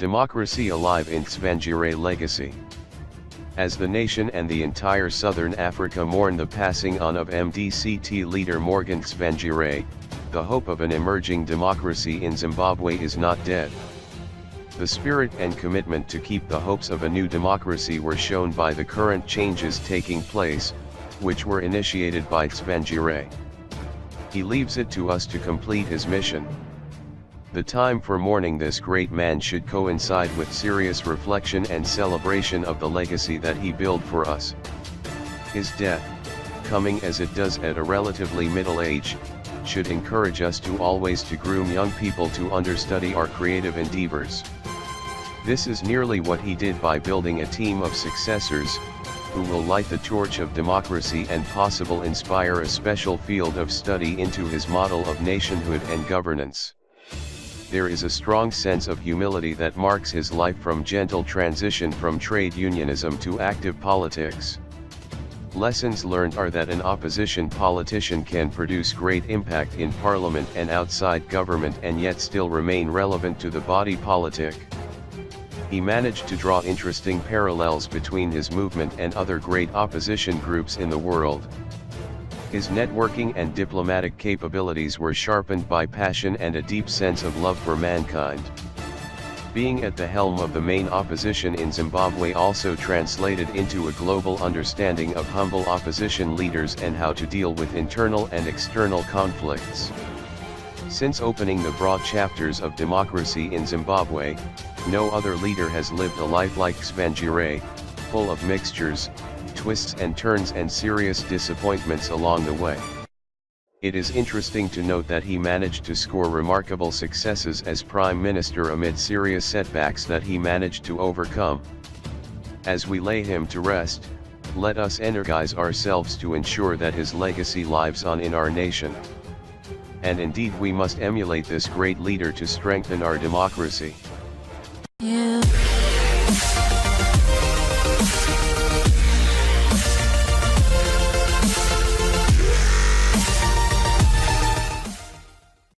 Democracy alive in Tsvangirai legacy. As the nation and the entire southern Africa mourn the passing on of MDC-T leader Morgan Tsvangirai, the hope of an emerging democracy in Zimbabwe is not dead. The spirit and commitment to keep the hopes of a new democracy were shown by the current changes taking place, which were initiated by Tsvangirai. He leaves it to us to complete his mission. The time for mourning this great man should coincide with serious reflection and celebration of the legacy that he built for us. His death, coming as it does at a relatively middle age, should encourage us to always to groom young people to understudy our creative endeavors. This is nearly what he did by building a team of successors, who will light the torch of democracy and possible inspire a special field of study into his model of nationhood and governance. There is a strong sense of humility that marks his life from gentle transition from trade unionism to active politics. Lessons learned are that an opposition politician can produce great impact in parliament and outside government and yet still remain relevant to the body politic. He managed to draw interesting parallels between his movement and other great opposition groups in the world. His networking and diplomatic capabilities were sharpened by passion and a deep sense of love for mankind. Being at the helm of the main opposition in Zimbabwe also translated into a global understanding of humble opposition leaders and how to deal with internal and external conflicts. Since opening the broad chapters of democracy in Zimbabwe, no other leader has lived a life like Tsvangirai, full of mixtures, twists and turns and serious disappointments along the way. It is interesting to note that he managed to score remarkable successes as Prime Minister amid serious setbacks that he managed to overcome. As we lay him to rest, let us energize ourselves to ensure that his legacy lives on in our nation. And indeed we must emulate this great leader to strengthen our democracy.